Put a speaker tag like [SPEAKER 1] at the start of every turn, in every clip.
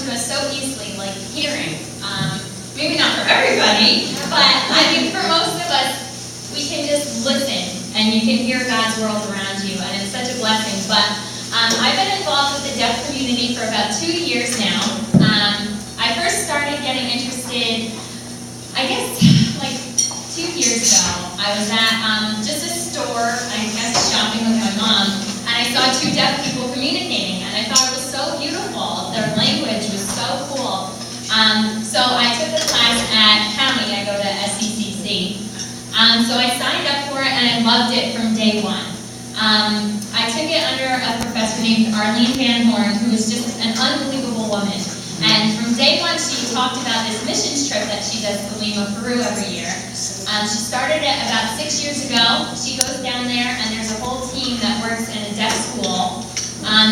[SPEAKER 1] to us so easily, like hearing. Maybe not for everybody, but I mean for most of us, we can just listen and you can hear God's world around you, and it's such a blessing. But I've been involved with the deaf community for about 2 years now. I first started getting interested, I guess, like 2 years ago. I was at just a store, I guess shopping with my mom, and I saw 2 deaf people communicating, and I thought it was so beautiful. Their language was so cool. So I took a class at County. I go to SECC. So I signed up for it, and I loved it from day one. I took it under a professor named Arlene Van Horn, who was just an unbelievable woman. And from day one, she talked about this missions trip that she does to Lima, Peru every year. She started it about 6 years ago. She goes down there, and there's a whole team that works in a deaf school.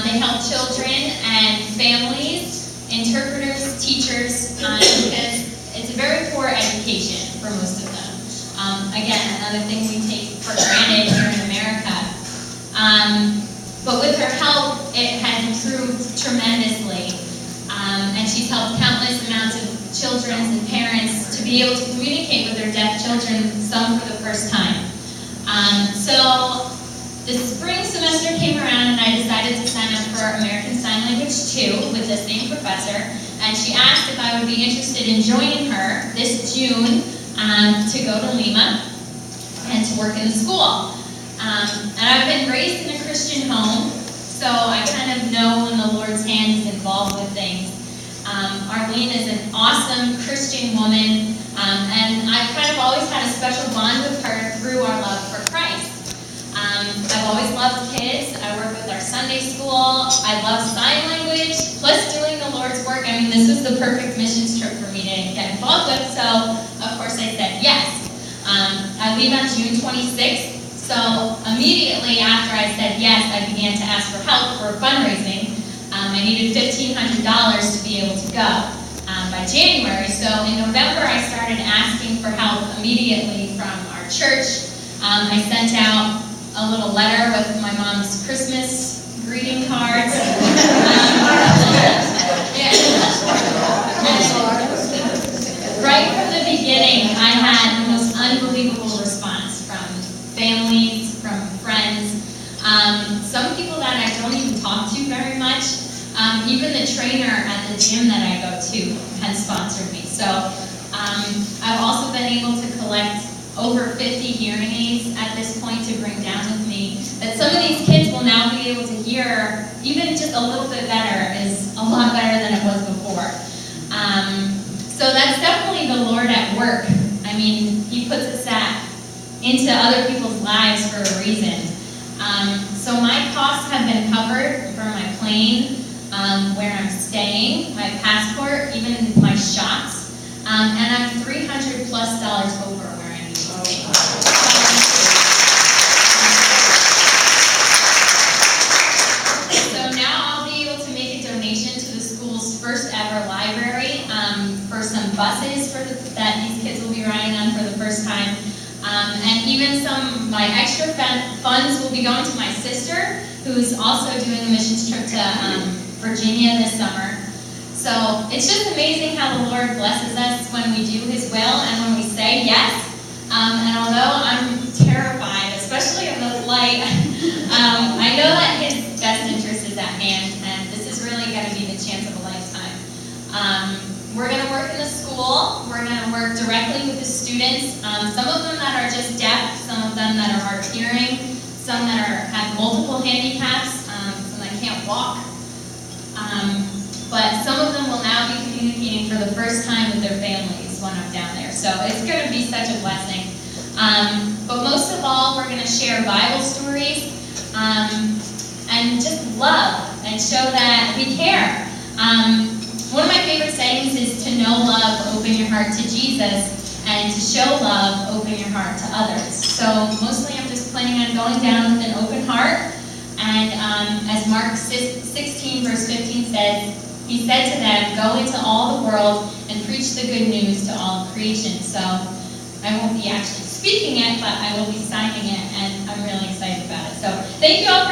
[SPEAKER 1] They help children and families, interpreters, teachers, because it's a very poor education for most of them. Again, another thing we take for granted here in America. But with her help, it has improved tremendously. And she's helped countless amounts of children and parents to be able to communicate with their deaf children, some for the first time. So the spring semester came around, and I decided to sign up for American Sign Language 2 with the same professor, and she asked if I would be interested in joining her this June to go to Lima and to work in the school. And I've been raised in a Christian home, so I kind of know when the Lord's hand is involved with things. Arlene is an awesome Christian woman, and I've kind of always had a special bond with her through our love for Christ. I've always loved kids. I work with our Sunday school. I love sign language, plus doing the Lord's work. I mean, this was the perfect missions trip for me to get involved with, so of course I said yes. I leave on June 26th, so immediately after I said yes, I began to ask for help for fundraising. I needed $1,500 to be able to go by January, so in November I started asking for help immediately from our church. I sent out a little letter with my mom's Christmas greeting cards. Right from the beginning, I had the most unbelievable response from families, from friends, some people that I don't even talk to very much. Even the trainer at the gym that I go to has sponsored me. So I've also been able to collect over 50 hearing aids at this point to bring down with me, that some of these kids will now be able to hear even just a little bit better, is a lot better than it was before. So that's definitely the Lord at work. I mean, He puts us into other people's lives for a reason. So my costs have been covered for my plane, where I'm staying, my passport, even my shots, and I'm $300+ over where I need to be. So now I'll be able to make a donation to the school's first ever library for some buses that these kids will be riding on for the first time. And even some my extra funds will be going to my sister, who's also doing a missions trip to Virginia this summer. So it's just amazing how the Lord blesses us when we do His will and when we say yes. And although I'm terrified, especially of the flight, I know that His best interest is at hand, and this is really going to be the chance of a lifetime. We're going to work in the school. We're going to work directly with the students. Some of them that are just deaf, some of them that are hard of hearing, some that have multiple handicaps, some that can't walk. But some of them will now be communicating for the first time with their families when I'm down there. So it's going to be such a blessing. But most of all, we're going to share Bible stories and just love and show that we care. One of my favorite sayings is to know love, open your heart to Jesus, and to show love, open your heart to others. So mostly I'm just planning on going down with an open heart. And as Mark 16 verse 15 says, He said to them, go into all the world and preach the good news to all creation. So I won't be actually speaking it, but I will be signing it, and I'm really excited about it. So thank you all